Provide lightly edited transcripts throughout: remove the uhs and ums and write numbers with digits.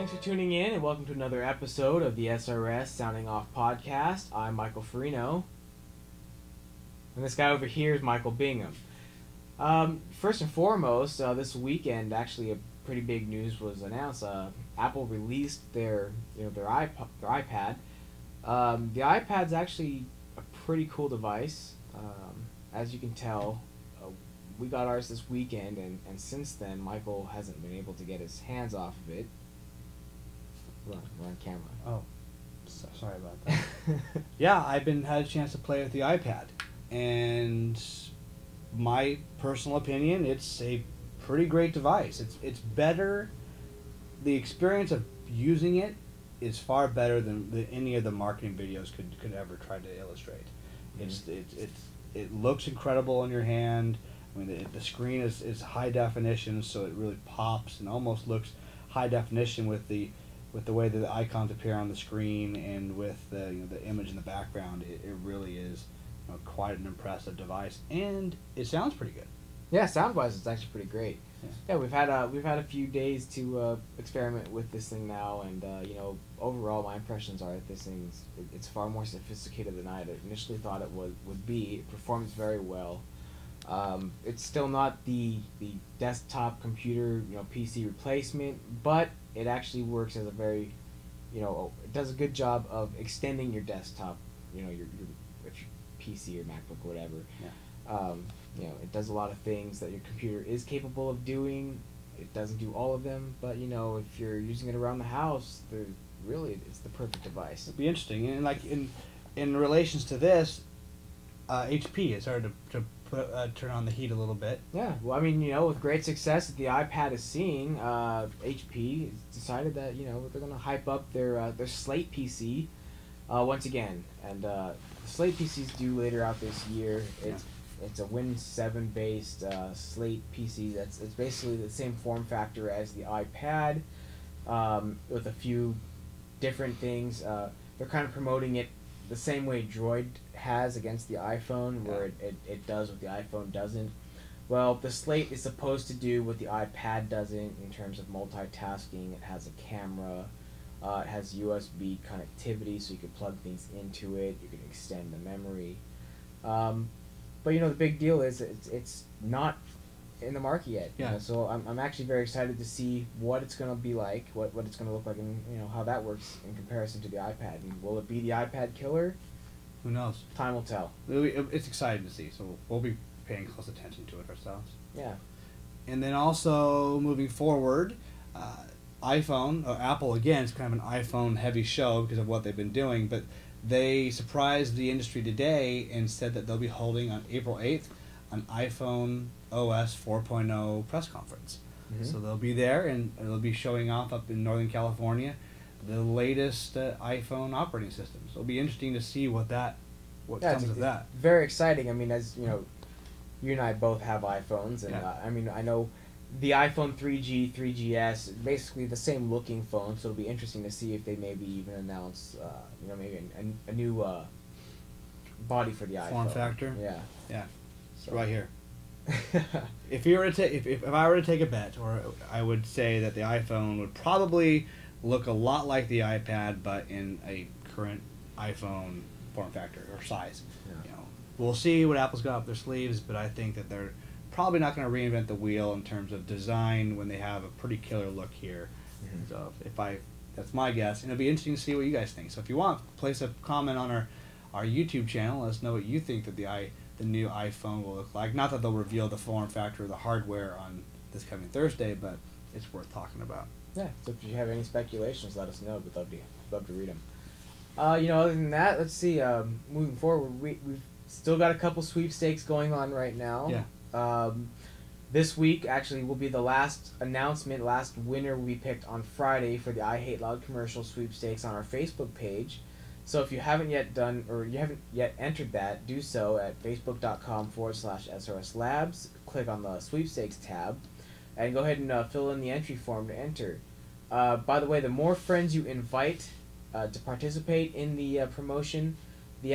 Thanks for tuning in and welcome to another episode of the SRS Sounding Off Podcast. I'm Michael Farino. And this guy over here is Michael Bingham. First and foremost, this weekend actually a pretty big news was announced. Apple released their iPad. The iPad's actually a pretty cool device. As you can tell, we got ours this weekend, and since then Michael hasn't been able to get his hands off of it. We're on camera. Oh, sorry about that. Yeah, I've had a chance to play with the iPad, and my personal opinion, it's a pretty great device. It's better. The experience of using it is far better than any of the marketing videos could ever try to illustrate. Mm-hmm. It looks incredible in your hand. I mean, the screen is high definition, so it really pops and almost looks high definition with the way that the icons appear on the screen and with the image in the background. It really is quite an impressive device, and it sounds pretty good. Yeah, sound-wise, it's actually pretty great. Yeah, we've had a few days to experiment with this thing now, and overall, my impressions are that this thing's it's far more sophisticated than I initially thought it would be. It performs very well. It's still not the desktop computer PC replacement, but it actually works as a very it does a good job of extending your desktop, your PC or MacBook or whatever. Yeah. It does a lot of things that your computer is capable of doing. It doesn't do all of them, but if you're using it around the house, it's the perfect device. It'd be interesting, and like in relations to this, HP has started to turn on the heat a little bit. Yeah, well, I mean, with great success that the iPad is seeing, HP decided that they're going to hype up their Slate PC once again, and the Slate PC is due later out this year. It's a Win 7 based Slate PC. It's basically the same form factor as the iPad, with a few different things. They're kind of promoting it the same way Droid has against the iPhone, where it does what the iPhone doesn't. Well, the Slate is supposed to do what the iPad doesn't in terms of multitasking. It has a camera, it has USB connectivity, so you can plug things into it. You can extend the memory. But the big deal is it's not in the market yet. Yeah. So I'm actually very excited to see what it's going to be like, what it's going to look like, and how that works in comparison to the iPad. And will it be the iPad killer? Who knows? Time will tell. It's exciting to see, so we'll be paying close attention to it ourselves. Yeah. And then also moving forward, Apple again, it's kind of an iPhone heavy show because of what they've been doing, but they surprised the industry today and said that they'll be holding on April 8th an iPhone OS 4.0 press conference. Mm-hmm. So they'll be there, and they'll be showing off up in Northern California the latest iPhone operating system. So it'll be interesting to see what comes of that. Very exciting. I mean, as you and I both have iPhones, and I mean, I know the iPhone 3G, 3GS, basically the same looking phone. So it'll be interesting to see if they maybe even announce, maybe a new body for the iPhone. Form factor. Yeah. So. Right here. If I were to take a bet, or I would say that the iPhone would probably look a lot like the iPad, but in a current iPhone form factor or size. Yeah. We'll see what Apple's got up their sleeves, but I think that they're probably not going to reinvent the wheel in terms of design when they have a pretty killer look here. Mm-hmm. So that's my guess, and it'll be interesting to see what you guys think. So if you want, place a comment on our YouTube channel. Let us know what you think that the new iPhone will look like. Not that they'll reveal the form factor or the hardware on this coming Thursday, but it's worth talking about. Yeah, so if you have any speculations, let us know. We'd love to read them. Other than that, let's see. Moving forward, we've still got a couple sweepstakes going on right now. Yeah. This week, actually, will be the last winner will be picked on Friday for the I Hate Loud Commercial sweepstakes on our Facebook page. So if you haven't yet entered that, do so at facebook.com/SRS Labs. Click on the sweepstakes tab, and go ahead and fill in the entry form to enter. By the way, the more friends you invite to participate in the promotion, the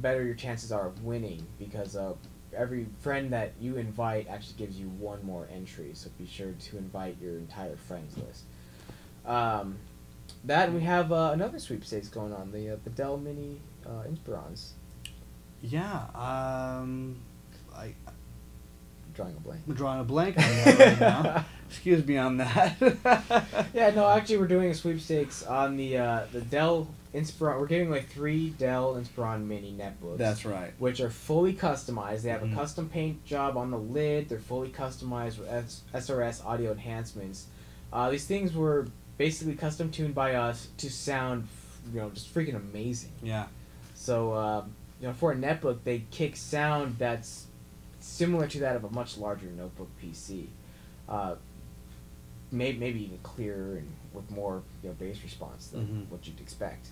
better your chances are of winning, because every friend that you invite actually gives you one more entry, so be sure to invite your entire friends list. That, and we have another sweepstakes going on, the Dell Mini Inspirons. Yeah, I'm Drawing a blank. drawing a blank on that right now. Excuse me on that. Yeah, no, actually we're doing a sweepstakes on the Dell Inspiron. We're giving away 3 Dell Inspiron Mini netbooks. That's right. Which are fully customized. They have a custom paint job on the lid. They're fully customized with SRS audio enhancements. These things were basically custom tuned by us to sound, just freaking amazing. Yeah. So, for a netbook, they kick sound that's similar to that of a much larger notebook PC. Maybe even clearer and with more bass response than what you'd expect.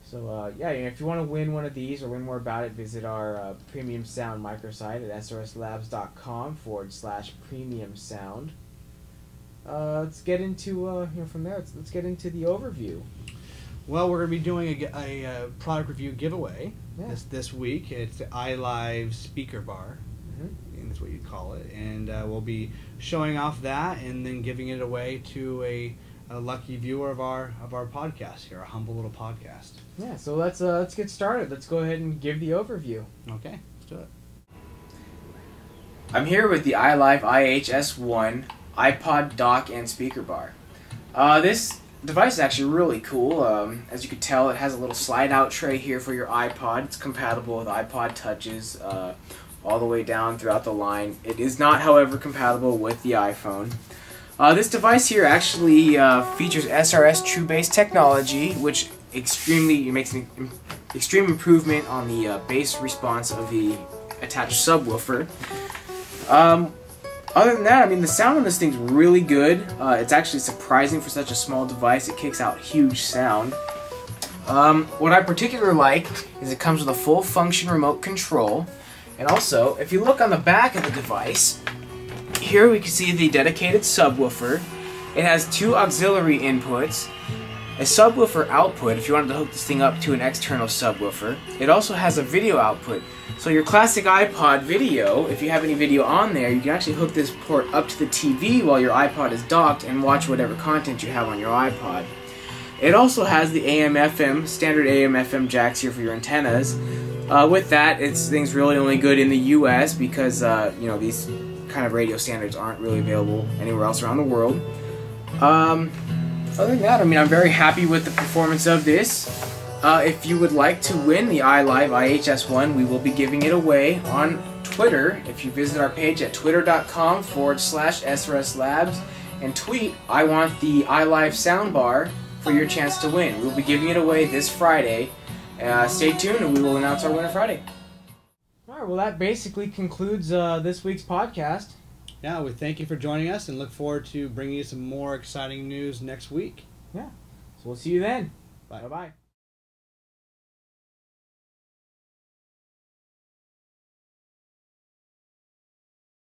So if you want to win one of these or learn more about it, visit our premium sound microsite at srslabs.com/premium sound. Let's get into from there. Let's get into the overview. Well, we're going to be doing a product review giveaway this week. It's the iLive speaker bar. And that's what you'd call it, and we'll be showing off that and then giving it away to a lucky viewer of our podcast here, a humble little podcast. Yeah, so let's get started. Let's go ahead and give the overview. Okay, let's do it. I'm here with the iLive IHS1 iPod dock and speaker bar. This device is actually really cool. As you can tell, it has a little slide out tray here for your iPod. It's compatible with iPod touches all the way down throughout the line. It is not, however, compatible with the iPhone. This device here actually features SRS True Bass technology, which makes an extreme improvement on the bass response of the attached subwoofer. Other than that, the sound on this thing's really good. It's actually surprising for such a small device. It kicks out huge sound. What I particularly like is it comes with a full function remote control. And also, if you look on the back of the device, here we can see the dedicated subwoofer. It has 2 auxiliary inputs, a subwoofer output if you wanted to hook this thing up to an external subwoofer. It also has a video output. So your classic iPod video, if you have any video on there, you can actually hook this port up to the TV while your iPod is docked and watch whatever content you have on your iPod. It also has the AM/FM, standard AM/FM jacks here for your antennas. With that, this thing's really only good in the US because these kind of radio standards aren't really available anywhere else around the world. Other than that, I'm very happy with the performance of this. If you would like to win the iLive IHS1, we will be giving it away on Twitter. If you visit our page at twitter.com/SRSLabs and tweet, "I want the iLive soundbar," for your chance to win. We'll be giving it away this Friday. Stay tuned and we will announce our winner Friday. Alright, well that basically concludes this week's podcast. Yeah, we thank you for joining us and look forward to bringing you some more exciting news next week. Yeah, so we'll see you then. Bye. Bye-bye.